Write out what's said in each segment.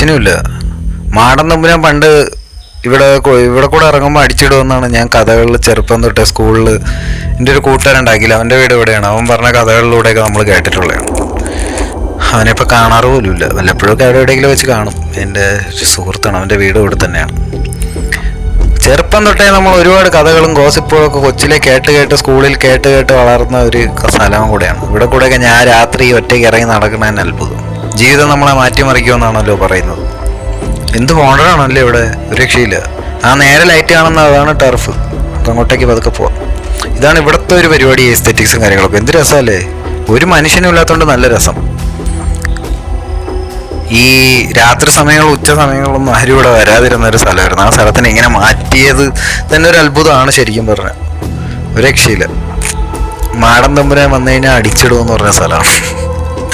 മനുഷ്യനുമില്ല. മാടൻ തമ്പുരാൻ പണ്ട് ഇവിടെ ഇവിടെ കൂടെ ഇറങ്ങുമ്പോൾ അടിച്ചിടുമെന്നാണ് ഞാൻ കഥകളിൽ ചെറുപ്പം തൊട്ടേ സ്കൂളിൽ എൻ്റെ ഒരു കൂട്ടുകാരുണ്ടാക്കിയില്ല, അവൻ്റെ വീട് ഇവിടെയാണ്. അവൻ പറഞ്ഞ കഥകളിലൂടെയൊക്കെ നമ്മൾ കേട്ടിട്ടുള്ളതാണ്. അവനിപ്പോൾ കാണാറ് പോലുമില്ല, വല്ലപ്പോഴൊക്കെ അവിടെ എവിടെയെങ്കിലും വെച്ച് കാണും. എൻ്റെ ഒരു സുഹൃത്താണ്, അവൻ്റെ വീട് ഇവിടെ തന്നെയാണ്. ചെറുപ്പം തൊട്ടേ നമ്മൾ ഒരുപാട് കഥകളും ഗോസിപ്പുകളും ഒക്കെ കൊച്ചിലെ കേട്ട് കേട്ട് സ്കൂളിൽ കേട്ട് കേട്ട് വളർന്ന ഒരു സ്ഥലം കൂടെയാണ്. ഇവിടെ കൂടെയൊക്കെ ഞാൻ രാത്രി ഒറ്റയ്ക്ക് ഇറങ്ങി നടക്കുന്നതിന് അത്ഭുതം. ജീവിതം നമ്മളെ മാറ്റിമറിക്കുമെന്നാണല്ലോ പറയുന്നത്. എന്ത് മോഡലാണല്ലേ ഇവിടെ, ഒരു രക്ഷയില്ല. ആ നേരെ ലൈറ്റ് കാണുന്ന അതാണ് ടർഫ്. അങ്ങോട്ടേക്ക് പതുക്കെ പോവാം. ഇതാണ് ഇവിടുത്തെ ഒരു പരിപാടി, എസ്തെറ്റിക്സും കാര്യങ്ങളൊക്കെ. എന്ത് രസമല്ലേ, ഒരു മനുഷ്യനും ഇല്ലാത്തതുകൊണ്ട് നല്ല രസം. ഈ രാത്രി സമയങ്ങളും ഉച്ച സമയങ്ങളൊന്നും ആരും ഇവിടെ വരാതിരുന്ന ഒരു സ്ഥലമായിരുന്നു. ആ സ്ഥലത്തിന് ഇങ്ങനെ മാറ്റിയത് തന്നെ ഒരു അത്ഭുതമാണ് ശരിക്കും പറഞ്ഞാൽ. ഒരു രക്ഷയില്ല. മാടൻ തമ്പുരാൻ വന്നു കഴിഞ്ഞാൽ അടിച്ചിടുമെന്ന് പറഞ്ഞ സ്ഥലമാണ്.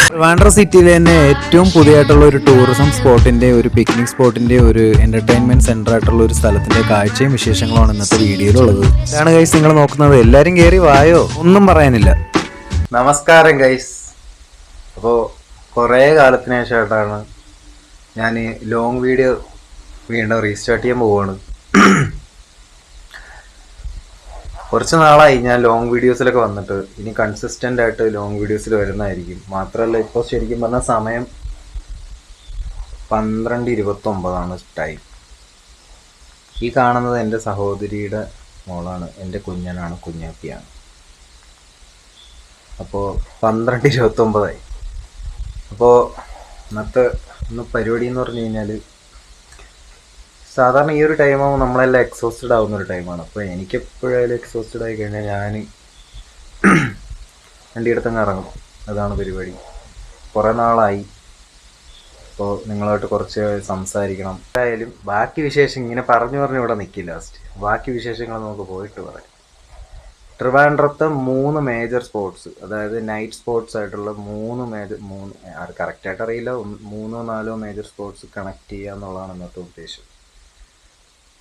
ട്രിവാൻഡ്രം സിറ്റിയിൽ തന്നെ ഏറ്റവും പുതിയതായിട്ടുള്ള ഒരു ടൂറിസം സ്പോട്ടിൻ്റെ, ഒരു പിക്നിക് സ്പോട്ടിൻ്റെ, ഒരു എൻ്റർടൈൻമെൻറ്റ് സെൻ്റർ ആയിട്ടുള്ള ഒരു സ്ഥലത്തിൻ്റെ കാഴ്ചയും വിശേഷങ്ങളുമാണ് ഇന്നത്തെ വീഡിയോയിലുള്ളത്. ഇതാണ് ഗൈസ് നിങ്ങൾ നോക്കുന്നത്. എല്ലാവരും കയറി വായോ, ഒന്നും പറയാനില്ല. നമസ്കാരം ഗൈസ്. അപ്പോൾ കുറേ കാലത്തിന് ശേഷമായിട്ടാണ് ഞാൻ ലോങ് വീഡിയോ വീണ്ടും റീസ്റ്റാർട്ട് ചെയ്യാൻ പോവുകയാണ്. കുറച്ച് നാളായി ഞാൻ ലോങ് വീഡിയോസിലൊക്കെ വന്നിട്ട്. ഇനി കൺസിസ്റ്റൻ്റ് ആയിട്ട് ലോങ് വീഡിയോസിൽ വരുന്നതായിരിക്കും. മാത്രമല്ല ഇപ്പോൾ ശരിക്കും പറഞ്ഞാൽ സമയം 12:29 ടൈം. ഈ കാണുന്നത് എൻ്റെ സഹോദരിയുടെ മോളാണ്, എൻ്റെ കുഞ്ഞനാണ്, കുഞ്ഞാപ്പിയാണ്. അപ്പോൾ 12:29. അപ്പോൾ ഇന്നത്തെ പരിപാടി എന്ന് പറഞ്ഞു കഴിഞ്ഞാൽ, സാധാരണ ഈ ഒരു ടൈമാകുമ്പോൾ നമ്മളെല്ലാം എക്സോസ്റ്റഡ് ആവുന്ന ഒരു ടൈമാണ്. അപ്പോൾ എനിക്കെപ്പോഴായാലും എക്സോസ്റ്റഡ് ആയി കഴിഞ്ഞാൽ ഞാൻ വണ്ടിയെടുത്തങ്ങ് ഇറങ്ങും. അതാണ് പരിപാടി. കുറേ നാളായി. അപ്പോൾ നിങ്ങളായിട്ട് കുറച്ച് സംസാരിക്കണം. എന്തായാലും ബാക്കി വിശേഷം ഇങ്ങനെ പറഞ്ഞു ഇവിടെ നിൽക്കില്ല. ലാസ്റ്റ് ബാക്കി വിശേഷങ്ങൾ നമുക്ക് പോയിട്ട് പറയാം. ട്രിവാൻഡ്രത്തെ 3 മേജർ സ്പോട്സ്, അതായത് നൈറ്റ് സ്പോട്സ് ആയിട്ടുള്ള 3 അത് കറക്റ്റായിട്ട് അറിയില്ല, 3-4 മേജർ സ്പോട്സ് കണക്ട് ചെയ്യുക എന്നുള്ളതാണ് ഇന്നത്തെ ഉദ്ദേശം.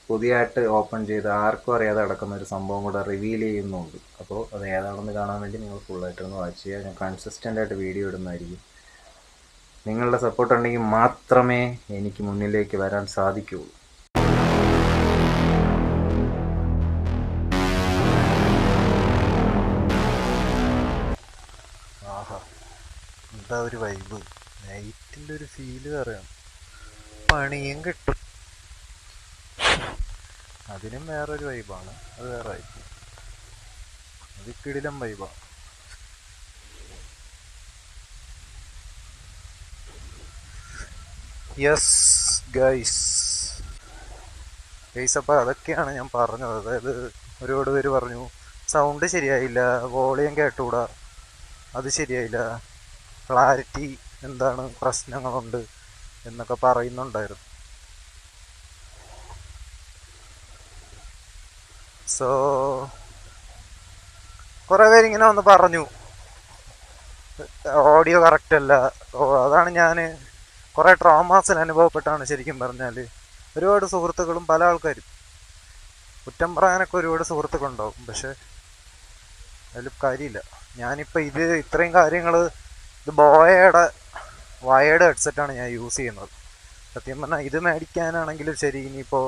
പുതിയതായിട്ട് ഓപ്പൺ ചെയ്ത് ആർക്കും അറിയാതെ കിടക്കുന്ന ഒരു സംഭവം കൂടെ റിവീൽ ചെയ്യുന്നുണ്ട്. അപ്പോൾ അത് ഏതാണെന്ന് കാണാൻ വേണ്ടി നിങ്ങൾ ഫുള്ളായിട്ടൊന്ന് വാച്ച് ചെയ്യുക. ഞാൻ കൺസിസ്റ്റൻ്റ് ആയിട്ട് വീഡിയോ ഇടുന്നതായിരിക്കും. നിങ്ങളുടെ സപ്പോർട്ട് ഉണ്ടെങ്കിൽ മാത്രമേ എനിക്ക് മുന്നിലേക്ക് വരാൻ സാധിക്കുകയുള്ളൂ. ആഹാ, എന്താ ഒരു വൈബ്, നൈറ്റിൻ്റെ ഒരു ഫീല് അറിയാം. പണിയും കിട്ടും, അതിനും വേറൊരു വൈബാണ്. അത് വേറെ വൈബ്, അത് കിടിലം വൈബാണ്. യെസ് ഗൈസ്, അപ്പോൾ അതൊക്കെയാണ് ഞാൻ പറഞ്ഞത്. അതായത് ഒരുപാട് പേര് പറഞ്ഞു സൗണ്ട് ശരിയായില്ല, വോളിയം കേട്ടുകൂടാ, അത് ശരിയായില്ല, ക്ലാരിറ്റി എന്താണ് പ്രശ്നങ്ങളുണ്ട് എന്നൊക്കെ പറയുന്നുണ്ടായിരുന്നു. സോ കുറേ പേരിങ്ങനെ വന്ന് പറഞ്ഞു ഓഡിയോ കറക്റ്റ് അല്ല. അതാണ് ഞാൻ കുറേ ട്രോമാസിൽ അനുഭവപ്പെട്ടാണ് ശരിക്കും പറഞ്ഞാൽ. ഒരുപാട് സുഹൃത്തുക്കളും പല ആൾക്കാരും കുറ്റം പറയാനൊക്കെ ഒരുപാട് സുഹൃത്തുക്കളുണ്ടാവും, പക്ഷെ അതിൽ കാര്യമില്ല. ഞാനിപ്പോൾ ഇത്രയും കാര്യങ്ങൾ, ഇത് ബോയയുടെ വയേർഡ് ഹെഡ്സെറ്റാണ് ഞാൻ യൂസ് ചെയ്യുന്നത്. സത്യം പറഞ്ഞാൽ ഇത് മേടിക്കാനാണെങ്കിലും ശരി, ഇനിയിപ്പോൾ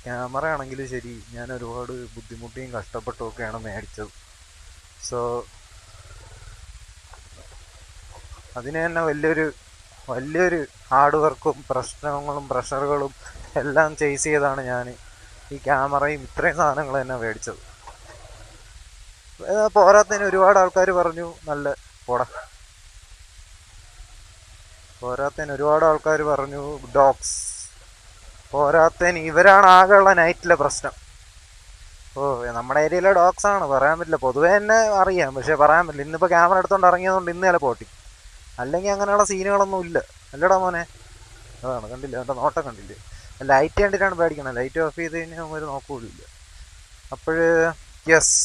ക്യാമറ ആണെങ്കിലും ശരി, ഞാൻ ഒരുപാട് ബുദ്ധിമുട്ടിയും കഷ്ടപ്പെട്ടുമൊക്കെയാണ് മേടിച്ചത്. സോ അതിന് തന്നെ വലിയൊരു ഹാർഡ് വർക്കും പ്രശ്നങ്ങളും പ്രഷറുകളും എല്ലാം ചേസ് ചെയ്താണ് ഞാൻ ഈ ക്യാമറയും ഇത്രയും സാധനങ്ങൾ തന്നെ മേടിച്ചത്. പോരാത്തതിന് ഒരുപാട് ആൾക്കാർ പറഞ്ഞു നല്ല പോരാത്തതിന് ഒരുപാട് ആൾക്കാർ പറഞ്ഞു ഡോഗ്സ്. പോരാത്തതിന് ഇവരാണ് ആകെയുള്ള നൈറ്റിലെ പ്രശ്നം. നമ്മുടെ ഏരിയയിലെ ഡോഗ്സ് ആണ്, പറയാൻ പറ്റില്ല. പൊതുവേ തന്നെ അറിയാം, പക്ഷെ പറയാൻ പറ്റില്ല. ഇന്നിപ്പോൾ ക്യാമറ എടുത്തോണ്ട് ഇറങ്ങിയതുകൊണ്ട് ഇന്ന് ചില പോട്ടി, അല്ലെങ്കിൽ അങ്ങനെയുള്ള സീനുകളൊന്നും ഇല്ല. അല്ലടാ മോനെ, അതാണ് കണ്ടില്ല, എൻ്റെ നോട്ടം കണ്ടില്ലേ. ലൈറ്റ് കണ്ടിട്ടാണ് പേടിക്കണം. ലൈറ്റ് ഓഫ് ചെയ്ത് കഴിഞ്ഞാൽ ഒരു നോക്കൂലില്ല. യെസ്.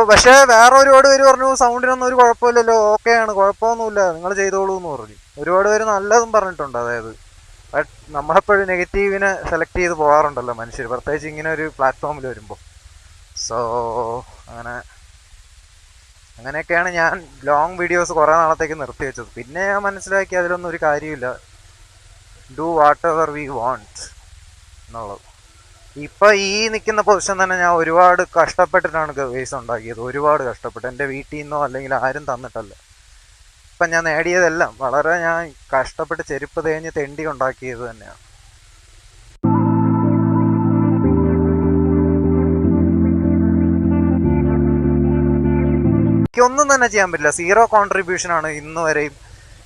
പക്ഷേ വേറെ ഒരുപാട് പേര് പറഞ്ഞു സൗണ്ടിനൊന്നും ഒരു കുഴപ്പമില്ലല്ലോ, ഓക്കെയാണ്, കുഴപ്പമൊന്നുമില്ല, നിങ്ങൾ ചെയ്തോളൂ എന്ന് പറഞ്ഞു. ഒരുപാട് പേര് നല്ലതും പറഞ്ഞിട്ടുണ്ട്. അതായത് നമ്മളെപ്പോഴും നെഗറ്റീവിനെ സെലക്ട് ചെയ്ത് പോകാറുണ്ടല്ലോ മനുഷ്യർ, പ്രത്യേകിച്ച് ഇങ്ങനെ ഒരു പ്ലാറ്റ്ഫോമിൽ വരുമ്പോൾ. സോ അങ്ങനെ അങ്ങനെയൊക്കെയാണ് ഞാൻ ലോങ് വീഡിയോസ് കുറേ നാളത്തേക്ക് നിർത്തി വെച്ചത്. പിന്നെ ഞാൻ മനസ്സിലാക്കി അതിലൊന്നും ഒരു കാര്യമില്ല, do what ever we want എന്നുള്ളത്. ഇപ്പം ഈ നിൽക്കുന്ന പൊസിഷൻ തന്നെ ഞാൻ ഒരുപാട് കഷ്ടപ്പെട്ടിട്ടാണ് ഗവേസ് ഉണ്ടാക്കിയത്, ഒരുപാട് കഷ്ടപ്പെട്ട്. എൻ്റെ വീട്ടിൽ നിന്നോ അല്ലെങ്കിൽ ആരും തന്നിട്ടല്ല. ഇപ്പം ഞാൻ നേടിയതെല്ലാം വളരെ ഞാൻ കഷ്ടപ്പെട്ട് ചെരുപ്പ് തേഞ്ഞ് തെണ്ടി ഉണ്ടാക്കിയത് തന്നെയാണ്. എനിക്കൊന്നും തന്നെ ചെയ്യാൻ പറ്റില്ല, സീറോ കോൺട്രിബ്യൂഷനാണ് ഇന്ന് വരെയും.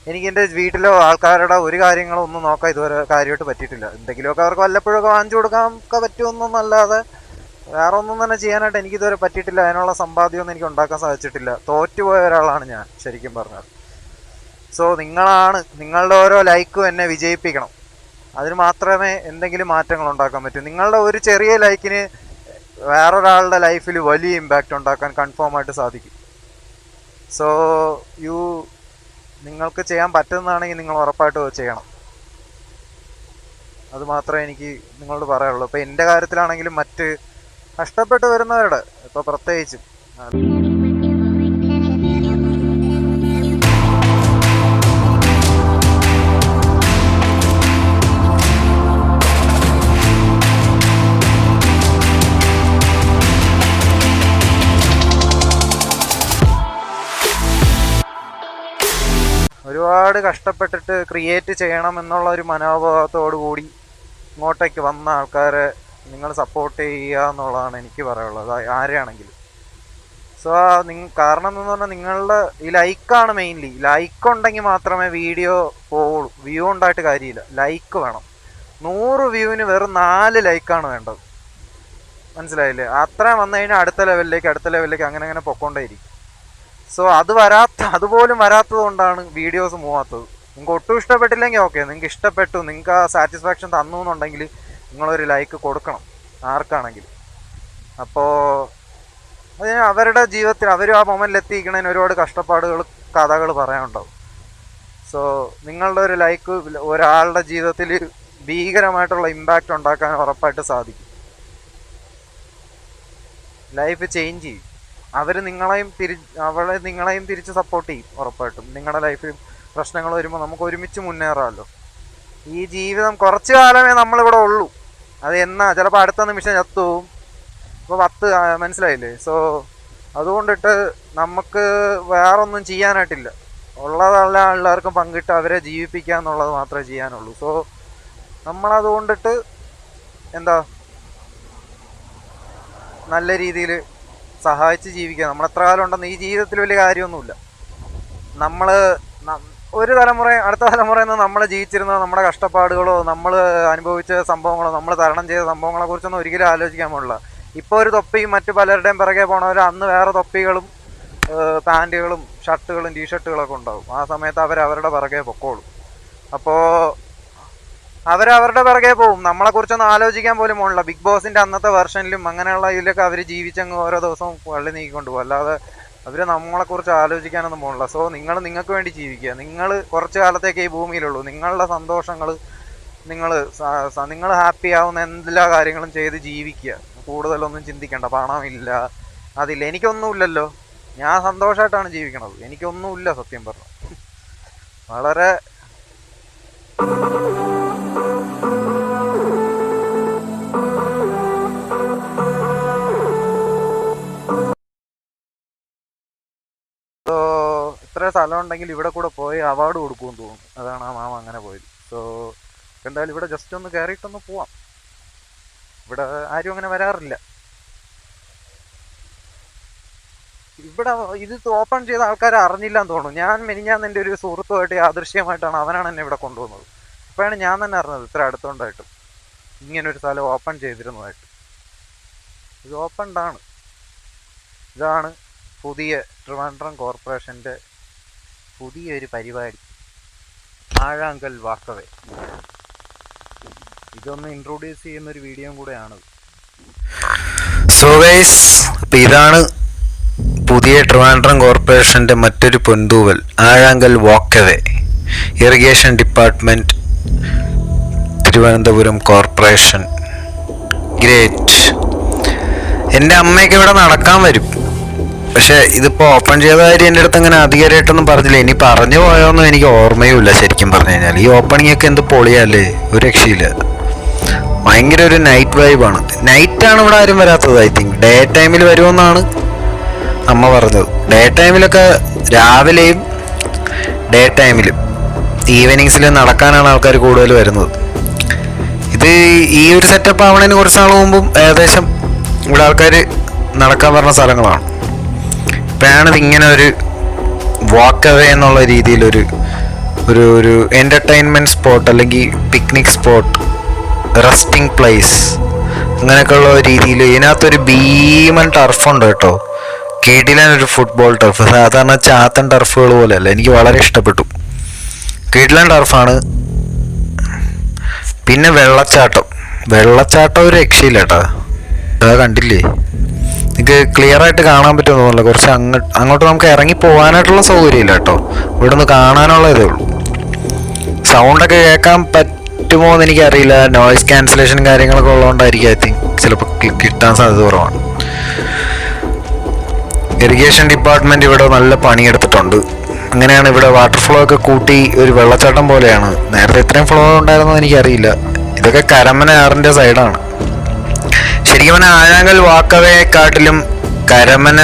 എനിക്ക് എൻ്റെ വീട്ടിലോ ആൾക്കാരുടെ ഒരു കാര്യങ്ങളോ ഒന്നും നോക്കാൻ ഇതുവരെ കാര്യമായിട്ട് പറ്റിയിട്ടില്ല. എന്തെങ്കിലുമൊക്കെ അവർക്ക് വല്ലപ്പോഴൊക്കെ വാങ്ങിച്ചു കൊടുക്കാൻ ഒക്കെ പറ്റുമെന്നല്ലാതെ വേറെ ഒന്നും തന്നെ ചെയ്യാനായിട്ട് എനിക്കിതുവരെ പറ്റിയിട്ടില്ല. അതിനുള്ള സമ്പാദ്യമൊന്നും എനിക്ക് ഉണ്ടാക്കാൻ സാധിച്ചിട്ടില്ല. തോറ്റുപോയ ഒരാളാണ് ഞാൻ ശരിക്കും പറഞ്ഞാൽ. സോ നിങ്ങളുടെ ഓരോ ലൈക്കും എന്നെ വിജയിപ്പിക്കണം. അതിന് മാത്രമേ എന്തെങ്കിലും മാറ്റങ്ങൾ ഉണ്ടാക്കാൻ പറ്റൂ. നിങ്ങളുടെ ഒരു ചെറിയ ലൈക്കിന് വേറൊരാളുടെ ലൈഫിൽ വലിയ ഇമ്പാക്റ്റ് ഉണ്ടാക്കാൻ കൺഫേം ആയിട്ട് സാധിക്കും. സോ നിങ്ങൾക്ക് ചെയ്യാൻ പറ്റുന്നതാണെങ്കിൽ നിങ്ങൾ ഉറപ്പായിട്ടും അത് ചെയ്യണം. അത് മാത്രമേ എനിക്ക് നിങ്ങളോട് പറയാനുള്ളൂ. ഇപ്പോൾ എൻ്റെ കാര്യത്തിലാണെങ്കിലും മറ്റ് കഷ്ടപ്പെട്ട് വരുന്നവരുടെ ഇപ്പോൾ പ്രത്യേകിച്ചും ഒരുപാട് കഷ്ടപ്പെട്ടിട്ട് ക്രിയേറ്റ് ചെയ്യണം എന്നുള്ള ഒരു മനോഭാവത്തോടു കൂടി ഇങ്ങോട്ടേക്ക് വന്ന ആൾക്കാരെ നിങ്ങൾ സപ്പോർട്ട് ചെയ്യുക എന്നുള്ളതാണ് എനിക്ക് പറയാനുള്ളത്, ആരെയാണെങ്കിലും. സോ കാരണം എന്ന് പറഞ്ഞാൽ നിങ്ങളുടെ ഈ ലൈക്കാണ് മെയിൻലി. ലൈക്ക് ഉണ്ടെങ്കിൽ മാത്രമേ വീഡിയോ പോവുള്ളൂ. വ്യൂ ഉണ്ടായിട്ട് കാര്യമില്ല, ലൈക്ക് വേണം. 100 വ്യൂവിന് വെറും 4 ലൈക്കാണ് വേണ്ടത്, മനസ്സിലായില്ലേ? അത്രയും വന്നു കഴിഞ്ഞാൽ അടുത്ത ലെവലിലേക്ക് അങ്ങനെ പൊക്കോണ്ടേയിരിക്കും. സോ അതുപോലും വരാത്തത് കൊണ്ടാണ് വീഡിയോസ് മൂവാത്തത്. നിങ്ങൾക്ക് ഒട്ടും ഇഷ്ടപ്പെട്ടില്ലെങ്കിൽ ഓക്കെ, നിങ്ങൾക്ക് ഇഷ്ടപ്പെട്ടു, നിങ്ങൾക്ക് ആ സാറ്റിസ്ഫാക്ഷൻ തന്നു എന്നുണ്ടെങ്കിൽ നിങ്ങളൊരു ലൈക്ക് കൊടുക്കണം ആർക്കാണെങ്കിലും. അപ്പോൾ അതിന് അവരുടെ ജീവിതത്തിൽ അവർ ആ മൊമെൻറ്റിൽ എത്തിക്കണതിന് ഒരുപാട് കഥകൾ പറയാനുണ്ടാവും. സോ നിങ്ങളുടെ ഒരു ലൈക്ക് ഒരാളുടെ ജീവിതത്തിൽ ഭീകരമായിട്ടുള്ള ഇമ്പാക്റ്റ് ഉണ്ടാക്കാൻ ഉറപ്പായിട്ട് സാധിക്കും. ലൈഫ് ചേഞ്ച് ചെയ്യും. അവളെ നിങ്ങളെയും തിരിച്ച് സപ്പോർട്ട് ചെയ്യും ഉറപ്പായിട്ടും. നിങ്ങളുടെ ലൈഫിൽ പ്രശ്നങ്ങൾ വരുമ്പോൾ നമുക്ക് ഒരുമിച്ച് മുന്നേറാമല്ലോ. ഈ ജീവിതം കുറച്ച് കാലമേ നമ്മളിവിടെ ഉള്ളൂ. അത് ചിലപ്പോൾ അടുത്ത നിമിഷം ചത്തുപോകും. ഇപ്പോൾ 10 മനസ്സിലായില്ലേ? സോ അതുകൊണ്ടിട്ട് നമുക്ക് വേറൊന്നും ചെയ്യാനായിട്ടില്ല. ഉള്ളതെല്ലാം എല്ലാവർക്കും പങ്കിട്ട് അവരെ ജീവിപ്പിക്കുക എന്നുള്ളത് മാത്രമേ ചെയ്യാനുള്ളൂ. സോ നമ്മളതുകൊണ്ടിട്ട് നല്ല രീതിയിൽ സഹായിച്ച് ജീവിക്കുക. നമ്മൾ എത്ര കാലം ഉണ്ടെന്ന് ഈ ജീവിതത്തിൽ വലിയ കാര്യമൊന്നുമില്ല. നമ്മൾ അടുത്ത തലമുറയെന്ന് നമ്മൾ ജീവിച്ചിരുന്ന നമ്മുടെ കഷ്ടപ്പാടുകളോ നമ്മൾ അനുഭവിച്ച സംഭവങ്ങളോ നമ്മൾ തരണം ചെയ്ത സംഭവങ്ങളെ കുറിച്ചൊന്നും ഒരിക്കലും ആലോചിക്കാൻ പാടില്ല. ഇപ്പോൾ ഒരു തൊപ്പിയും മറ്റു പലരുടെയും പിറകെ പോണവർ അന്ന് വേറെ തൊപ്പികളും പാൻറ്റുകളും ഷർട്ടുകളും ടീഷർട്ടുകളൊക്കെ ഉണ്ടാവും. ആ സമയത്ത് അവരവരുടെ പിറകെ പൊക്കോളും. അപ്പോൾ അവരവരുടെ പിറകെ പോവും. നമ്മളെക്കുറിച്ചൊന്നും ആലോചിക്കാൻ പോലും പോകണില്ല. ബിഗ് ബോസിൻ്റെ അന്നത്തെ വെർഷനിലും അങ്ങനെയുള്ള ഇതിലൊക്കെ അവർ ജീവിച്ചങ്ങ് ഓരോ ദിവസവും വള്ളി നീക്കിക്കൊണ്ട് പോകും. അല്ലാതെ അവർ നമ്മളെക്കുറിച്ച് ആലോചിക്കാനൊന്നും പോകണില്ല. സോ നിങ്ങൾക്ക് വേണ്ടി ജീവിക്കുക. നിങ്ങൾ കുറച്ച് കാലത്തേക്ക് ഈ ഭൂമിയിലുള്ളൂ. നിങ്ങളുടെ സന്തോഷങ്ങൾ നിങ്ങൾ ഹാപ്പി ആവുന്ന എല്ലാ കാര്യങ്ങളും ചെയ്ത് ജീവിക്കുക. കൂടുതലൊന്നും ചിന്തിക്കേണ്ട. പണമില്ല, അതില്ല, എനിക്കൊന്നുമില്ലല്ലോ. ഞാൻ സന്തോഷമായിട്ടാണ് ജീവിക്കണത്. എനിക്കൊന്നുമില്ല സത്യം പറഞ്ഞു. വളരെ ഇത്ര സ്ഥലം ഉണ്ടെങ്കിൽ ഇവിടെ കൂടെ പോയി അവാർഡ് കൊടുക്കുമെന്ന് തോന്നുന്നു. അതാണ് ആ മാമ അങ്ങനെ പോയത്. സോ എന്തായാലും ഇവിടെ ജസ്റ്റ് ഒന്ന് കയറിയിട്ടൊന്ന് പോവാം. ഇവിടെ ആരും അങ്ങനെ വരാറില്ല. ഇവിടെ ഇത് ഓപ്പൺ ചെയ്ത ആൾക്കാരെ അറിഞ്ഞില്ലാന്ന് തോന്നുന്നു. ഞാൻ എൻ്റെ ഒരു സുഹൃത്തുമായിട്ട് യാദൃശ്യമായിട്ടാണ് അവനാണ് എന്നെ ഇവിടെ കൊണ്ടുവന്നത്. അപ്പോഴാണ് ഞാൻ തന്നെ അറിഞ്ഞത് ഇത്ര അടുത്തുകൊണ്ടായിട്ടും ഇങ്ങനൊരു സ്ഥലം ഓപ്പൺ ചെയ്തിരുന്നതായിട്ട്. ഇത് ഓപ്പൺഡാണ്. ഇതാണ് പുതിയ ട്രിവാൻഡ്രം കോർപ്പറേഷൻ്റെ പുതിയൊരു പരിപാടി, ആഴാങ്കൽ വാക്കവേ. ഇതൊന്ന് ഇൻട്രൊഡ്യൂസ് ചെയ്യുന്നൊരു വീഡിയോയും കൂടെയാണത്. സോ ഗൈസ്, അപ്പോൾ ഇതാണ് പുതിയ ട്രിവാൻഡ്രം കോർപ്പറേഷൻ്റെ മറ്റൊരു പൊന്തൂവൽ, Azhankal walkway. Irrigation department, Thiruvananthapuram corporation. Great. എൻ്റെ അമ്മയൊക്കെ ഇവിടെ നടക്കാൻ വരും. പക്ഷെ ഇതിപ്പോൾ ഓപ്പൺ ചെയ്ത കാര്യം എൻ്റെ അടുത്ത് അങ്ങനെ അധികാരമായിട്ടൊന്നും പറഞ്ഞില്ല. ഇനി പറഞ്ഞു പോയോന്നും എനിക്ക് ഓർമ്മയുമില്ല ശരിക്കും പറഞ്ഞു കഴിഞ്ഞാൽ. ഈ ഓപ്പണിംഗ് ഒക്കെ എന്ത് പൊളിയല്ലേ, ഒരു രക്ഷയില്ല. ഭയങ്കര ഒരു നൈറ്റ് വൈബാണ്. നൈറ്റാണ് ഇവിടെ ആരും വരാത്തത്. ഐ തിങ്ക് ഡേ ടൈമിൽ വരുമെന്നാണ് അമ്മ പറഞ്ഞത്. ഡേ ടൈമിലൊക്കെ രാവിലെയും ഡേ ടൈമിലും ഈവനിങ്സിൽ നടക്കാനാണ് ആൾക്കാർ കൂടുതൽ വരുന്നത്. ഇത് ഈ ഒരു സെറ്റപ്പ് ആവണതിന് കുറച്ച് നാൾ മുമ്പും ഏകദേശം ഇവിടെ ആൾക്കാർ നടക്കാൻ പറഞ്ഞ സ്ഥലങ്ങളാണ്. ഇപ്പോഴാണിത് ഇങ്ങനെ ഒരു വാക്ക് അവേ എന്നുള്ള രീതിയിലൊരു ഒരു ഒരു എൻ്റർടൈൻമെൻറ്റ് സ്പോട്ട് അല്ലെങ്കിൽ പിക്നിക് സ്പോട്ട്, റെസ്റ്റിംഗ് പ്ലേസ് അങ്ങനെയൊക്കെയുള്ള രീതിയിൽ ഇതിനകത്തൊരു ഭീമൻ ടർഫുണ്ട് കേട്ടോ. കിടിലൻ ഫുട്ബോൾ ടർഫ്, സാധാരണ ചാത്തൻ ടർഫുകൾ പോലെയല്ല. എനിക്ക് വളരെ ഇഷ്ടപ്പെട്ടു. കിടിലൻ ടർഫാണ്. പിന്നെ വെള്ളച്ചാട്ടം ഒരു രക്ഷയില്ല കേട്ടോ. അത് കണ്ടില്ലേ, നിങ്ങൾക്ക് ക്ലിയർ ആയിട്ട് കാണാൻ പറ്റുമെന്നല്ല. കുറച്ച് അങ്ങോട്ട് നമുക്ക് ഇറങ്ങി പോകാനായിട്ടുള്ള സൗകര്യമില്ല കേട്ടോ. ഇവിടെ നിന്ന് കാണാനുള്ള ഇതേ ഉള്ളൂ. സൗണ്ടൊക്കെ കേൾക്കാൻ പറ്റുമോ എന്ന് എനിക്കറിയില്ല. നോയിസ് ക്യാൻസലേഷൻ കാര്യങ്ങളൊക്കെ ഉള്ളതുകൊണ്ടായിരിക്കും ഐ തിങ്ക് ചിലപ്പോൾ കിട്ടാൻ സാധ്യത കുറവാണ്. ഇറിഗേഷൻ ഡിപ്പാർട്ട്മെൻറ്റ് ഇവിടെ നല്ല പണിയെടുത്തിട്ടുണ്ട്. അങ്ങനെയാണ് ഇവിടെ വാട്ടർ ഫ്ലോ ഒക്കെ കൂട്ടി ഒരു വെള്ളച്ചാട്ടം പോലെയാണ്. നേരത്തെ ഇത്രയും ഫ്ലോ ഉണ്ടായിരുന്നത് എനിക്കറിയില്ല. ഇതൊക്കെ കരമന ആറിൻ്റെ സൈഡാണ്. ശരിക്കും പറഞ്ഞാൽ ആഴാങ്കൽ വാക്കവേക്കാട്ടിലും കരമന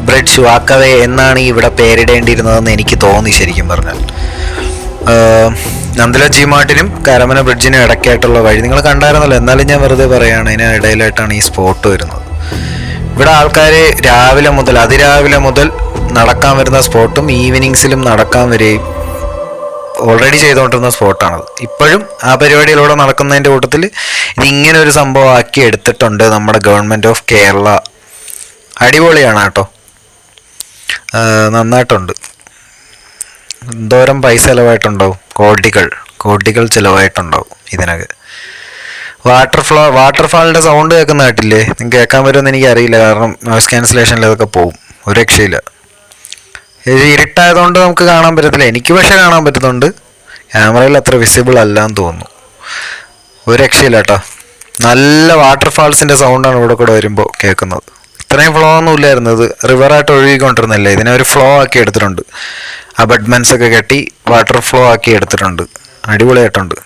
ബ്രിഡ്ജ് വാക്കവേ എന്നാണ് ഇവിടെ പേരിടേണ്ടിയിരുന്നതെന്ന് എനിക്ക് തോന്നി ശരിക്കും പറഞ്ഞാൽ. നന്ദല ജി മാർട്ടിനും കരമന ബ്രിഡ്ജിനും ഇടയ്ക്കായിട്ടുള്ള വഴി നിങ്ങൾ കണ്ടായിരുന്നല്ലോ. എന്നാലും ഞാൻ വെറുതെ പറയുകയാണ്, ഇതിന് ഇടയിലായിട്ടാണ് ഈ സ്പോട്ട് വരുന്നത്. ഇവിടെ ആൾക്കാർ അതിരാവിലെ മുതൽ നടക്കാൻ വരുന്ന സ്പോട്ടും ഈവനിങ്സിലും നടക്കാൻ വരെയും ഓൾറെഡി ചെയ്തുകൊണ്ടിരുന്ന സ്പോട്ടാണത്. ഇപ്പോഴും ആ പരിപാടിയിലൂടെ നടക്കുന്നതിൻ്റെ കൂട്ടത്തിൽ ഇതിങ്ങനെ ഒരു സംഭവം ആക്കി എടുത്തിട്ടുണ്ട് നമ്മുടെ ഗവൺമെൻറ് ഓഫ് കേരള. അടിപൊളിയാണ് കേട്ടോ, നന്നായിട്ടുണ്ട്. എന്തോരം പൈസ ചിലവായിട്ടുണ്ടാവും, കോടികൾ ചിലവായിട്ടുണ്ടാവും ഇതിനൊക്കെ. വാട്ടർഫാളിൻ്റെ സൗണ്ട് കേൾക്കുന്ന കേട്ടില്ലേ? നിങ്ങൾക്ക് കേൾക്കാൻ പറ്റുമെന്ന് എനിക്കറിയില്ല, കാരണം നോയ്സ് ക്യാൻസലേഷനിൽ അതൊക്കെ പോവും. ഒരു രക്ഷയില്ല. ഇത് ഇരുട്ടായതുകൊണ്ട് നമുക്ക് കാണാൻ പറ്റത്തില്ല. എനിക്ക് പക്ഷേ കാണാൻ പറ്റുന്നുണ്ട്. ക്യാമറയിൽ അത്ര വിസിബിൾ അല്ലാന്ന് തോന്നുന്നു. ഒരു രക്ഷയില്ല കേട്ടോ. നല്ല വാട്ടർഫാൾസിൻ്റെ സൗണ്ടാണ് ഇവിടെ കൂടെ വരുമ്പോൾ കേൾക്കുന്നത്. ഇത്രയും ഫ്ലോ ഒന്നും ഇല്ലായിരുന്നു. ഇത് റിവറായിട്ട് ഒഴുകിക്കൊണ്ടിരുന്നില്ല. ഇതിനെ ഒരു ഫ്ലോ ആക്കി എടുത്തിട്ടുണ്ട്. അബഡ്മെൻറ്റ്സ് ഒക്കെ കെട്ടി വാട്ടർ ഫ്ലോ ആക്കി എടുത്തിട്ടുണ്ട്. അടിപൊളിയായിട്ടുണ്ട്.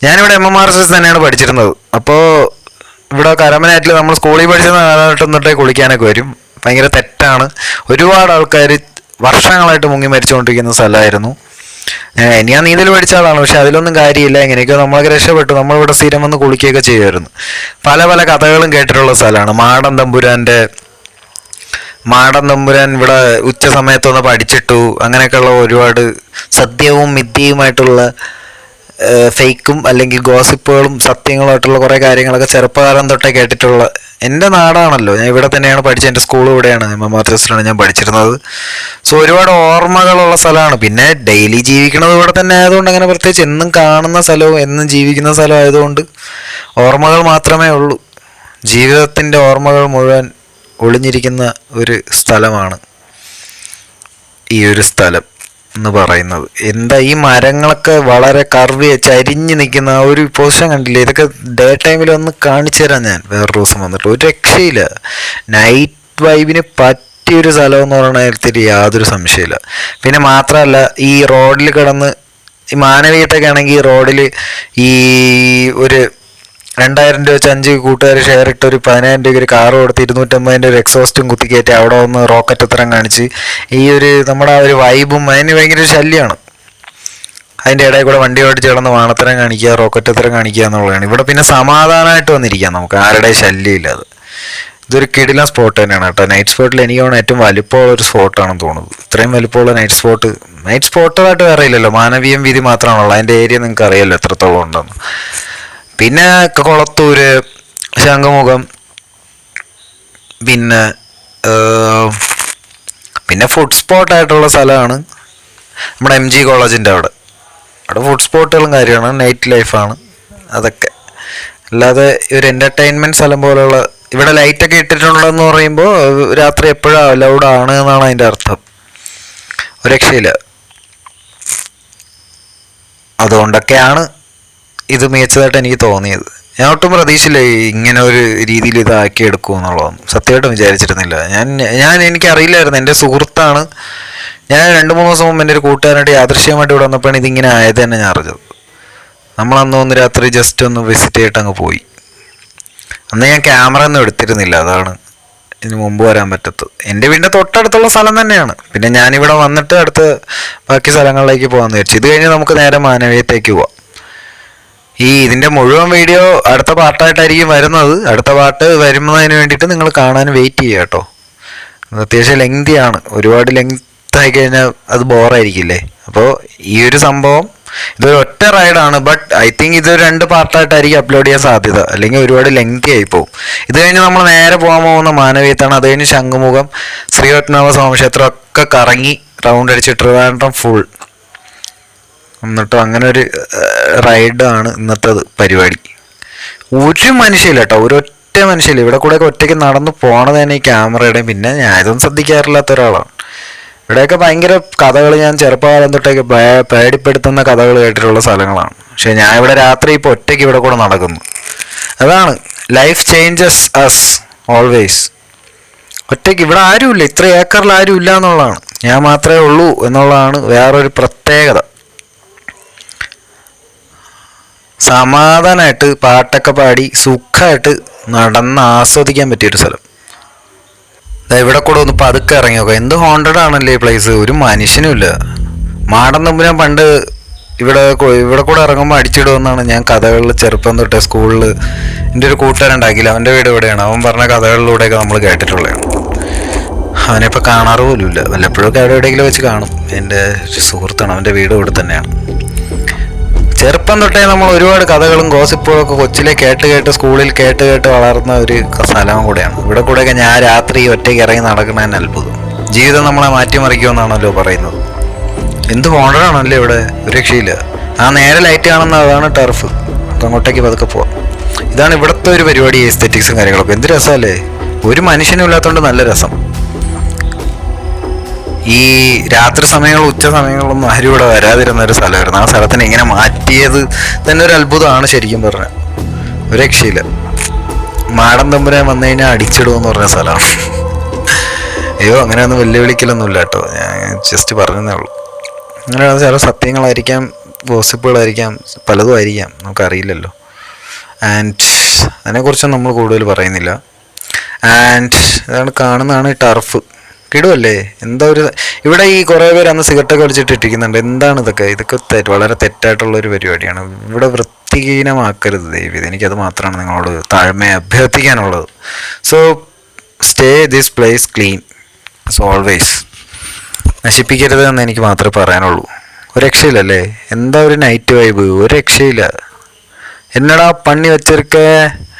ഞാനിവിടെ MMRSS തന്നെയാണ് പഠിച്ചിരുന്നത്. അപ്പോൾ ഇവിടെ കരമനയാറ്റിൽ നമ്മൾ സ്കൂളിൽ പഠിച്ചിരുന്ന കാലഘട്ടം തൊട്ടേ കുളിക്കാനൊക്കെ വരും. ഭയങ്കര തെറ്റാണ്. ഒരുപാട് ആൾക്കാർ വർഷങ്ങളായിട്ട് മുങ്ങി മരിച്ചുകൊണ്ടിരിക്കുന്ന സ്ഥലമായിരുന്നു. ഞാൻ നീന്തൽ പഠിച്ച ആളാണ്, പക്ഷെ അതിലൊന്നും കാര്യമില്ല. എങ്ങനെയൊക്കെയോ നമ്മളൊക്കെ രക്ഷപ്പെട്ടു. നമ്മളിവിടെ സ്ഥിരം വന്ന് കുളിക്കുകയൊക്കെ ചെയ്യുമായിരുന്നു. പല കഥകളും കേട്ടിട്ടുള്ള സ്ഥലമാണ്. മാടൻ തമ്പുരാൻ ഇവിടെ ഉച്ച സമയത്തൊന്ന് പഠിച്ചിട്ടു. അങ്ങനെയൊക്കെയുള്ള ഒരുപാട് സത്യവും മിഥ്യയുമായിട്ടുള്ള ഫേക്കും അല്ലെങ്കിൽ ഗോസിപ്പുകളും സത്യങ്ങളുമായിട്ടുള്ള കുറേ കാര്യങ്ങളൊക്കെ ചെറുപ്പകാലം തൊട്ടേ കേട്ടിട്ടുള്ള എൻ്റെ നാടാണല്ലോ. ഞാൻ ഇവിടെ തന്നെയാണ് പഠിച്ചത്. എൻ്റെ സ്കൂൾ ഇവിടെയാണ്, MMRSSലാണ് ഞാൻ പഠിച്ചിരുന്നത്. സോ ഒരുപാട് ഓർമ്മകളുള്ള സ്ഥലമാണ്. പിന്നെ ഡെയിലി ജീവിക്കുന്നത് ഇവിടെ തന്നെ ആയതുകൊണ്ട് അങ്ങനെ പ്രത്യേകിച്ച് എന്നും കാണുന്ന സ്ഥലവും എന്നും ജീവിക്കുന്ന സ്ഥലം ആയതുകൊണ്ട് ഓർമ്മകൾ മാത്രമേ ഉള്ളൂ. ജീവിതത്തിൻ്റെ ഓർമ്മകൾ മുഴുവൻ ഒളിഞ്ഞിരിക്കുന്ന ഒരു സ്ഥലമാണ് ഈ ഒരു സ്ഥലം എന്ന് പറയുന്നത്. എന്താ ഈ മരങ്ങളൊക്കെ വളരെ കർവ് ചരിഞ്ഞ് നിൽക്കുന്ന ആ ഒരു പൊസിഷൻ കണ്ടില്ലേ? ഇതൊക്കെ ഡേ ടൈമിൽ ഒന്ന് കാണിച്ചു തരാം ഞാൻ വേറൊരു ദിവസം വന്നിട്ട്. ഒരു രക്ഷയില്ല. നൈറ്റ് വൈബിന് പറ്റിയൊരു സ്ഥലം എന്ന് പറയുന്ന കാര്യത്തിൽ യാതൊരു സംശയമില്ല. പിന്നെ മാത്രമല്ല, ഈ റോഡിൽ കിടന്ന് ഈ മാനവീയത്തൊക്കെ ആണെങ്കിൽ റോഡിൽ ഈ ഒരു 2000 രൂപ വെച്ച് 5 കൂട്ടുകാർ ഷെയർ ഇട്ട് ഒരു 10,000 രൂപയ്ക്ക് ഒരു കാറ് കൊടുത്ത് 250 ഒരു എക്സോസ്റ്റും കുത്തിക്കയറ്റി അവിടെ ഒന്ന് റോക്കറ്റ് ഉത്തരം കാണിച്ച് ഈ ഒരു നമ്മുടെ ആ ഒരു വൈബും അതിന് ഭയങ്കര ഒരു ശല്യമാണ്. അതിൻ്റെ ഇടയിൽ കൂടെ വണ്ടി ഓടിച്ച് കിടന്ന് വാണത്തരം കാണിക്കുക, റോക്കറ്റ് ഉത്തരം കാണിക്കുക എന്നുള്ളതാണ്. ഇവിടെ പിന്നെ സമാധാനമായിട്ട് വന്നിരിക്കാം നമുക്ക്, ആരുടെ ശല്യമില്ലാതെ. ഇതൊരു കിടിലൻ സ്പോട്ട് തന്നെയാണ് കേട്ടോ. നൈറ്റ് സ്പോട്ടിൽ എനിക്ക് തോന്നുന്നു ഏറ്റവും വലിപ്പമുള്ള ഒരു സ്പോട്ടാണെന്ന് തോന്നുന്നത്. ഇത്രയും വലിപ്പമുള്ള നൈറ്റ് സ്പോട്ടായിട്ട് വേറെ ഇല്ലല്ലോ. മാനവീയം വീതി മാത്രമാണല്ലോ. അതിൻ്റെ ഏരിയ നിങ്ങൾക്ക് അറിയാമല്ലോ എത്രത്തോളം ഉണ്ടെന്ന്. പിന്നെ കൊളത്തൂര്, ശംഖുമുഖം, പിന്നെ ഫുഡ് സ്പോട്ടായിട്ടുള്ള സ്ഥലമാണ് നമ്മുടെ MG കോളേജിൻ്റെ അവിടെ ഫുഡ് സ്പോട്ടുകളും കാര്യമാണ്, നൈറ്റ് ലൈഫാണ് അതൊക്കെ. അല്ലാതെ ഒരു എൻ്റർടൈൻമെൻറ്റ് സ്ഥലം പോലെയുള്ള ഇവിടെ ലൈറ്റൊക്കെ ഇട്ടിട്ടുണ്ടെന്ന് പറയുമ്പോൾ രാത്രി എപ്പോഴും അലൗഡ് ആണ് എന്നാണ് അതിൻ്റെ അർത്ഥം. ഒരു രക്ഷയില്ല. അതുകൊണ്ടൊക്കെയാണ് ഇത് മികച്ചതായിട്ട് എനിക്ക് തോന്നിയത്. ഞാൻ ഒട്ടും പ്രതീക്ഷയില്ല ഇങ്ങനെ ഒരു രീതിയിൽ ഇതാക്കി എടുക്കുമെന്നുള്ളതൊന്നും സത്യമായിട്ടും വിചാരിച്ചിരുന്നില്ല. എനിക്കറിയില്ലായിരുന്നു. എൻ്റെ സുഹൃത്താണ്. ഞാൻ 2-3 ദിവസം മുമ്പ് എൻ്റെ ഒരു കൂട്ടുകാരനായിട്ട് യാദൃശ്യമായിട്ട് ഇവിടെ വന്നപ്പോഴാണ് ഇതിങ്ങനെ ആയത് തന്നെ ഞാൻ അറിഞ്ഞത്. നമ്മളന്ന് രാത്രി ജസ്റ്റ് ഒന്ന് വിസിറ്റ് ചെയ്തിട്ട് അങ്ങ് പോയി. അന്ന് ഞാൻ ക്യാമറ ഒന്നും എടുത്തിരുന്നില്ല. അതാണ് ഇതിന് മുമ്പ് വരാൻ പറ്റത്തത്. എൻ്റെ വീടിൻ്റെ തൊട്ടടുത്തുള്ള സ്ഥലം തന്നെയാണ്. പിന്നെ ഞാനിവിടെ വന്നിട്ട് അടുത്ത് ബാക്കി സ്ഥലങ്ങളിലേക്ക് പോകാമെന്ന് വിചാരിച്ചു. ഇത് കഴിഞ്ഞ് നമുക്ക് നേരെ മാനവീയത്തേക്ക് പോവാം. ഇതിൻ്റെ മുഴുവൻ വീഡിയോ അടുത്ത പാർട്ടായിട്ടായിരിക്കും വരുന്നത്. അടുത്ത പാർട്ട് വരുന്നതിന് വേണ്ടിയിട്ട് നിങ്ങൾ കാണാൻ വെയിറ്റ് ചെയ്യുക കേട്ടോ. അത്യാവശ്യം ലെങ്തിയാണ്. ഒരുപാട് ലെങ്ത് ആയി കഴിഞ്ഞാൽ അത് ബോറായിരിക്കില്ലേ. അപ്പോൾ ഈ ഒരു സംഭവം ഇതൊരു ഒറ്റ റൈഡാണ്. ബട്ട് ഐ തിങ്ക് ഇത് 2 പാർട്ടായിട്ടായിരിക്കും അപ്ലോഡ് ചെയ്യാൻ സാധ്യത. അല്ലെങ്കിൽ ഒരുപാട് ലെങ്തി ആയി പോകും. ഇത് കഴിഞ്ഞ് നമ്മൾ നേരെ പോകാൻ പോകുന്ന മാനവീയത്താണ്. അത് കഴിഞ്ഞ് ശംഖുമുഖം, ശ്രീപത്മനാഭ സ്വാമിക്ഷേത്രം ഒക്കെ കറങ്ങി റൗണ്ട് അടിച്ച് ട്രിവാൻഡ്രം ഫുൾ എന്നിട്ട് അങ്ങനെ ഒരു റൈഡാണ് ഇന്നത്തെ പരിപാടി. ഒരു മനുഷ്യയില്ല കേട്ടോ, ഒരൊറ്റ മനുഷ്യയില്ല. ഇവിടെ കൂടെയൊക്കെ ഒറ്റയ്ക്ക് നടന്നു പോണത് തന്നെ ഈ ക്യാമറയുടെയും. പിന്നെ ഞാൻ ഇതൊന്നും ശ്രദ്ധിക്കാറില്ലാത്ത ഒരാളാണ്. ഇവിടെയൊക്കെ ഭയങ്കര കഥകൾ, ഞാൻ ചെറുപ്പകാലം തൊട്ടേക്ക് പേടിപ്പെടുത്തുന്ന കഥകൾ കേട്ടിട്ടുള്ള സ്ഥലങ്ങളാണ്. പക്ഷെ ഞാൻ ഇവിടെ രാത്രി ഇപ്പോൾ ഒറ്റയ്ക്ക് ഇവിടെ കൂടെ നടക്കുന്നു. അതാണ് ലൈഫ് ചേഞ്ചസ് അസ് ഓൾവേസ്. ഒറ്റയ്ക്ക് ഇവിടെ ആരുമില്ല, ഇത്ര ഏക്കറിൽ ആരും ഇല്ല എന്നുള്ളതാണ്. ഞാൻ മാത്രമേ ഉള്ളൂ എന്നുള്ളതാണ് വേറൊരു പ്രത്യേകത. സമാധാനമായിട്ട് പാട്ടൊക്കെ പാടി സുഖമായിട്ട് നടന്ന് ആസ്വദിക്കാൻ പറ്റിയൊരു സ്ഥലം. ഇവിടെ കൂടെ ഒന്ന് പതുക്കെ ഇറങ്ങി നോക്കാം. എന്ത് ഹോണ്ടഡ് ആണല്ലേ ഈ പ്ലേസ്. ഒരു മനുഷ്യനുമില്ല. മാടൻ തമ്പുരാൻ പണ്ട് ഇവിടെ കൂടെ ഇറങ്ങുമ്പോൾ അടിച്ചിടുമെന്നാണ് ഞാൻ കഥകളിൽ ചെറുപ്പം തൊട്ടേ സ്കൂളിൽ എൻ്റെ ഒരു കൂട്ടുകാരുണ്ടാക്കിയില്ല. അവൻ്റെ വീട് ഇവിടെയാണ്. അവൻ പറഞ്ഞ കഥകളിലൂടെയൊക്കെ നമ്മൾ കേട്ടിട്ടുള്ളതാണ്. അവനെപ്പോൾ കാണാറ് പോലുമില്ല. വല്ലപ്പോഴൊക്കെ എവിടെയെങ്കിലും വെച്ച് കാണും. എൻ്റെ സുഹൃത്താണ്, അവൻ്റെ വീട് ഇവിടെ തന്നെയാണ്. ചെറുപ്പം തൊട്ടേ നമ്മൾ ഒരുപാട് കഥകളും ഗോസിപ്പുകളും ഒക്കെ കൊച്ചിലെ കേട്ട് സ്കൂളിൽ കേട്ട് വളർന്ന ഒരു സ്ഥലം കൂടെയാണ്. ഇവിടെ കൂടെയൊക്കെ ഞാൻ രാത്രി ഒറ്റയ്ക്ക് ഇറങ്ങി നടക്കുന്നതിന് അത്ഭുതം. ജീവിതം നമ്മളെ മാറ്റിമറിക്കുമെന്നാണല്ലോ പറയുന്നത്. എന്ത് ഹോണ്ടഡാണല്ലേ ഇവിടെ, ഒരു രക്ഷയില്ല. ആ നേരെ ലൈറ്റ് കാണുന്ന അതാണ് ടർഫ്. അങ്ങോട്ടേക്ക് പതുക്കെ പോവാം. ഇതാണ് ഇവിടുത്തെ ഒരു പരിപാടി, എസ്തെറ്റിക്സും കാര്യങ്ങളൊക്കെ. എന്ത് രസമല്ലേ. ഒരു മനുഷ്യനും ഇല്ലാത്തതുകൊണ്ട് നല്ല രസം. ഈ രാത്രി സമയങ്ങളും ഉച്ച സമയങ്ങളൊന്നും ആരും ഇവിടെ വരാതിരുന്ന ഒരു സ്ഥലമായിരുന്നു. ആ സ്ഥലത്തിന് ഇങ്ങനെ മാറ്റിയത് തന്നെ ഒരു അത്ഭുതമാണ് ശരിക്കും പറഞ്ഞാൽ. ഒരു രക്ഷയില്ല. മാടൻ തമ്പുരാൻ വന്നു കഴിഞ്ഞാൽ അടിച്ചിടുമെന്ന് പറഞ്ഞ സ്ഥലമാണ്. അയ്യോ, അങ്ങനെയൊന്നും വെല്ലുവിളിക്കലൊന്നുമില്ല കേട്ടോ, ഞാൻ ജസ്റ്റ് പറഞ്ഞതേ ഉള്ളൂ. അങ്ങനെയുള്ള ചില സത്യങ്ങളായിരിക്കാം, ഗോസിപ്പുകളായിരിക്കാം, പലതും ആയിരിക്കാം, നമുക്കറിയില്ലല്ലോ. ആൻഡ് അതിനെക്കുറിച്ചൊന്നും നമ്മൾ കൂടുതൽ പറയുന്നില്ല. ആൻഡ് അതാണ് കാണുന്നതാണ് ടർഫ്. കിടുവല്ലേ. എന്താ ഒരു ഇവിടെ ഈ കുറേ പേര് അന്ന് സിഗരറ്റൊക്കെ വലിച്ചിട്ടിരിക്കുന്നുണ്ട്. എന്താണ് ഇതൊക്കെ വളരെ തെറ്റായിട്ടുള്ളൊരു പരിപാടിയാണ്. ഇവിടെ വൃത്തിഹീനമാക്കരുത് ദൈവം. എനിക്കത് മാത്രമാണ് നിങ്ങളോട് താഴ്മയെ അഭ്യർത്ഥിക്കാനുള്ളത്. So stay this place clean as always. നശിപ്പിക്കരുത് എന്ന് എനിക്ക് മാത്രമേ പറയാനുള്ളൂ. ഒരു രക്ഷയില്ലല്ലേ. എന്താ ഒരു നൈറ്റ് വൈബ്, ഒരു രക്ഷയില്ല. എന്നടാ പണി വെച്ചിരിക്കേ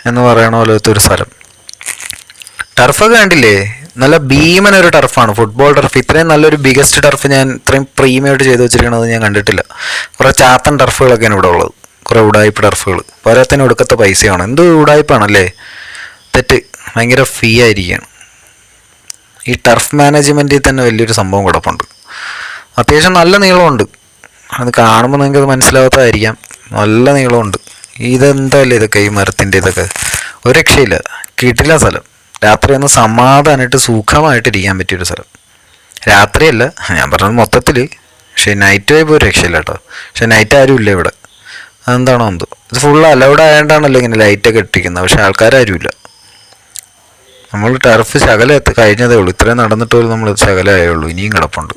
എന്ന് പറയണ പോലത്തെ ഒരു സ്ഥലം. ടർഫൊക്കെ കണ്ടില്ലേ, നല്ല ഭീമനൊരു ടർഫാണ്, ഫുട്ബോൾ ടർഫ്. ഇത്രയും നല്ലൊരു ബിഗസ്റ്റ് ടർഫ് ഞാൻ ഇത്രയും പ്രീമിയമായിട്ട് ചെയ്ത് വെച്ചിരിക്കണത് ഞാൻ കണ്ടിട്ടില്ല. കുറേ ചാത്തൻ ടർഫുകളൊക്കെയാണ് ഇവിടെ ഉള്ളത്, കുറേ ഉടായ്പ ടർഫുകൾ. പോരാത്തന്നെ ഒടുക്കത്തെ പൈസയാണ്. എന്ത് ഉടായ്പാണല്ലേ, തെറ്റ്. ഭയങ്കര ഫീ ആയിരിക്കുകയാണ്. ഈ ടർഫ് മാനേജ്മെൻറ്റിൽ തന്നെ വലിയൊരു സംഭവം കിടപ്പുണ്ട്. അത്യാവശ്യം നല്ല നീളമുണ്ട്. അത് കാണുമ്പോൾ നിങ്ങൾക്ക് അത് മനസ്സിലാവാത്തതായിരിക്കാം. നല്ല നീളമുണ്ട്. ഇതെന്തല്ലേ ഇതൊക്കെ, ഈ മരത്തിൻ്റെ ഇതൊക്കെ ഒരു രക്ഷയില്ല. കിട്ടില്ല സ്ഥലം. രാത്രി ഒന്ന് സമാധാനമായിട്ട് സുഖമായിട്ടിരിക്കാൻ പറ്റിയൊരു സ്ഥലം. രാത്രിയല്ല ഞാൻ പറഞ്ഞത് മൊത്തത്തിൽ. പക്ഷേ നൈറ്റ് വൈബ് ഒരു രക്ഷയില്ല കേട്ടോ. പക്ഷെ നൈറ്റ് ആരും ഇല്ല ഇവിടെ. അതെന്താണോ എന്തോ. ഇത് ഫുള്ള് അലൗഡ് ആയതുകൊണ്ടാണല്ലോ ഇങ്ങനെ ലൈറ്റൊക്കെ ഇട്ടിരിക്കുന്നത്. പക്ഷെ ആൾക്കാരാരുമില്ല. നമ്മൾ ടർഫ് ശകലം കഴിഞ്ഞതേ ഉള്ളൂ. ഇത്രയും നടന്നിട്ട് പോലും നമ്മൾ ശകലമായേ ഉള്ളൂ. ഇനിയും കിടപ്പുണ്ട്.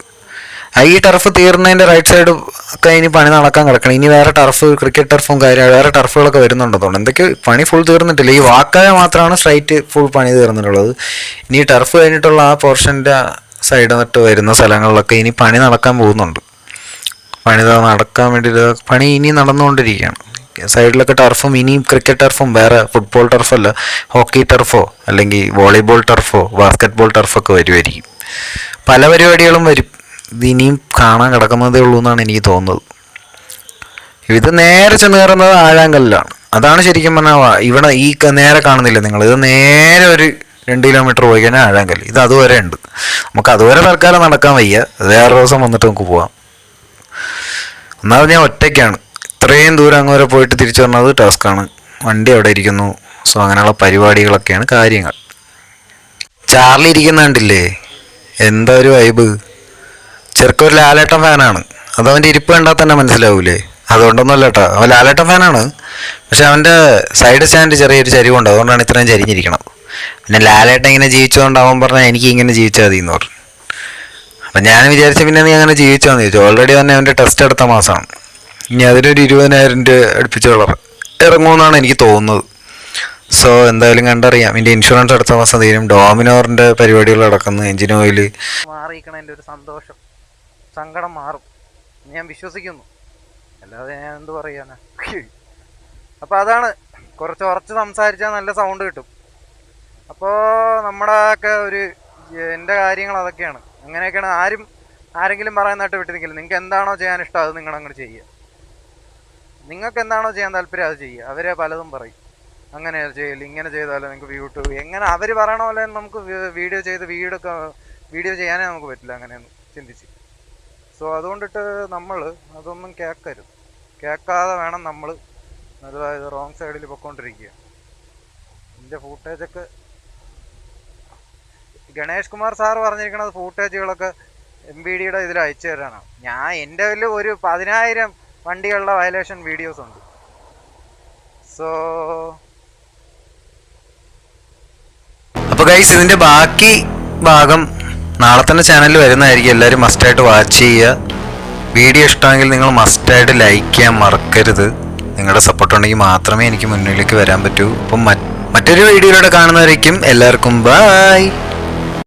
ഈ ടർഫ് തീർന്നതിൻ്റെ റൈറ്റ് സൈഡ് ഒക്കെ ഇനി പണി നടക്കാൻ കിടക്കണം. ഇനി വേറെ ടർഫ്, ക്രിക്കറ്റ് ടർഫും വേറെ ടർഫുകളൊക്കെ വരുന്നുണ്ടെന്നുണ്ട്. എന്തൊക്കെ പണി ഫുൾ തീർന്നിട്ടില്ല. ഈ വാക്കായ മാത്രമാണ് സ്ട്രൈറ്റ് ഫുൾ പണി തീർന്നിട്ടുള്ളത്. ഇനി ടർഫ് കഴിഞ്ഞിട്ടുള്ള ആ പോർഷൻ്റെ സൈഡ് തൊട്ട് വരുന്ന സ്ഥലങ്ങളിലൊക്കെ ഇനി പണി നടക്കാൻ പോകുന്നുണ്ട്. പണി നടക്കാൻ വേണ്ടിയിട്ട് പണി ഇനി നടന്നുകൊണ്ടിരിക്കുകയാണ്. സൈഡിലൊക്കെ ടർഫും, ഇനിയും ക്രിക്കറ്റ് ടർഫും, വേറെ ഫുട്ബോൾ ടർഫല്ല, ഹോക്കി ടർഫോ അല്ലെങ്കിൽ വോളിബോൾ ടർഫോ ബാസ്കറ്റ് ബോൾ ടർഫൊക്കെ വരുമായിരിക്കും. പല പരിപാടികളും വരും. ഇത് ഇനിയും കാണാൻ കിടക്കുന്നതേ ഉള്ളൂ എന്നാണ് എനിക്ക് തോന്നുന്നത്. ഇത് നേരെ ചെന്ന് കയറുന്നത് ആഴാങ്കല്ലാണ്. അതാണ് ശരിക്കും പറഞ്ഞാൽ ഇവിടെ ഈ നേരെ കാണുന്നില്ല നിങ്ങൾ. ഇത് നേരെ ഒരു 2 കിലോമീറ്റർ പോയി കഴിഞ്ഞാൽ ആഴാങ്കല്ല്. ഇത് അതുവരെ ഉണ്ട്. നമുക്ക് അതുവരെ തൽക്കാലം നടക്കാൻ വയ്യ. വേറെ ദിവസം വന്നിട്ട് നമുക്ക് പോവാം. ഒന്നാമത് ഞാൻ ഒറ്റയ്ക്കാണ്. ഇത്രയും ദൂരം അങ്ങ് വരെ പോയിട്ട് തിരിച്ചു വന്നത് ടാസ്ക്കാണ്. വണ്ടി അവിടെ ഇരിക്കുന്നു. സോ അങ്ങനെയുള്ള പരിപാടികളൊക്കെയാണ് കാര്യങ്ങൾ. ചാർലി ഇരിക്കുന്ന കണ്ടില്ലേ, എന്താ ഒരു വൈബ്. ചെറുക്കൊരു ലാലേട്ടൻ ഫാനാണ്. അതവൻ്റെ ഇരിപ്പ് കണ്ടാൽ തന്നെ മനസ്സിലാവൂലേ. അതുകൊണ്ടൊന്നുമല്ല കേട്ടോ, അവൻ ലാലേട്ടൻ ഫാനാണ്. പക്ഷെ അവൻ്റെ സൈഡ് സ്റ്റാൻഡ് ചെറിയൊരു ചരിവുണ്ട്, അതുകൊണ്ടാണ് ഇത്രയും ചരിഞ്ഞിരിക്കണം. പിന്നെ ലാലേട്ടൻ ഇങ്ങനെ ജീവിച്ചതുകൊണ്ട് അവൻ പറഞ്ഞാൽ എനിക്ക് ഇങ്ങനെ ജീവിച്ചാൽ മതി എന്ന് പറഞ്ഞു. അപ്പം ഞാൻ വിചാരിച്ച പിന്നെ നീ അങ്ങനെ ജീവിച്ചാന്ന് ചോദിച്ചു. ഓൾറെഡി തന്നെ അവൻ്റെ ടെസ്റ്റ് അടുത്ത മാസമാണ്. ഇനി അതിനൊരു 20,000 രൂപ അടുപ്പിച്ച് ഇറങ്ങുമെന്നാണ് എനിക്ക് തോന്നുന്നത്. സോ എന്തായാലും കണ്ടറിയാം. ഇതിൻ്റെ ഇൻഷുറൻസ് അടുത്ത മാസം തീരും. ഡോമിനോറിൻ്റെ പരിപാടികൾ നടക്കുന്നു. എഞ്ചിൻ ഓയിൽ മാറിയിരിക്കണതിൻ്റെ ഒരു സന്തോഷം, സങ്കടം മാറും ഞാൻ വിശ്വസിക്കുന്നു. അല്ലാതെ ഞാൻ എന്ത് പറയാനാ. അപ്പോൾ അതാണ്, കുറച്ച് ഉറച്ച് സംസാരിച്ചാൽ നല്ല സൗണ്ട് കിട്ടും. അപ്പോൾ നമ്മുടെ ഒക്കെ എൻ്റെ കാര്യങ്ങൾ അതൊക്കെയാണ്. അങ്ങനെയൊക്കെയാണ്. ആരെങ്കിലും പറയുന്നതായിട്ട് വിട്ട് നിൽക്കില്ല. നിങ്ങൾക്ക് എന്താണോ ചെയ്യാൻ ഇഷ്ടം അത് നിങ്ങൾ അങ്ങോട്ട് ചെയ്യുക. നിങ്ങൾക്ക് എന്താണോ ചെയ്യാൻ താല്പര്യം അത് ചെയ്യുക. അവരെ പലതും പറയും, അങ്ങനെ ചെയ്യില്ല, ഇങ്ങനെ ചെയ്താലോ നിങ്ങൾക്ക് യൂട്യൂബ് എങ്ങനെ അവർ പറയണ പോലെ നമുക്ക് വീഡിയോ ചെയ്ത് വീഡിയോ ചെയ്യാനേ നമുക്ക് പറ്റില്ല അങ്ങനെയൊന്നും ചിന്തിച്ച്. സോ അതുകൊണ്ടിട്ട് നമ്മൾ അതൊന്നും കേൾക്കാതെ വേണം നമ്മൾ അതായത് റോങ് സൈഡിൽ പൊയ്ക്കൊണ്ടിരിക്കുക. ഇതിൻ്റെ ഫൂട്ടേജൊക്കെ ഗണേഷ് കുമാർ സാറ് പറഞ്ഞിരിക്കുന്നത് ഫൂട്ടേജുകളൊക്കെ MVDയുടെ ഇതിൽ അയച്ചു തരാനാണ്. എൻ്റെ കയ്യിൽ ഒരു 10,000 വണ്ടികളുടെ വയലേഷൻ വീഡിയോസ് ഉണ്ട്. സോ അപ്പോൾ ഗൈസ്, ഇതിൻ്റെ ബാക്കി ഭാഗം നാളെ തന്നെ ചാനലിൽ വരുന്നതായിരിക്കും. എല്ലാവരും മസ്റ്റായിട്ട് വാച്ച് ചെയ്യുക. വീഡിയോ ഇഷ്ടമെങ്കിൽ നിങ്ങൾ മസ്റ്റായിട്ട് ലൈക്ക് ചെയ്യാൻ മറക്കരുത്. നിങ്ങളുടെ സപ്പോർട്ട് ഉണ്ടെങ്കിൽ മാത്രമേ എനിക്ക് മുന്നിലേക്ക് വരാൻ പറ്റൂ. അപ്പം മറ്റൊരു വീഡിയോയിലൂടെ കാണുന്നവരേക്കും എല്ലാവർക്കും ബൈ.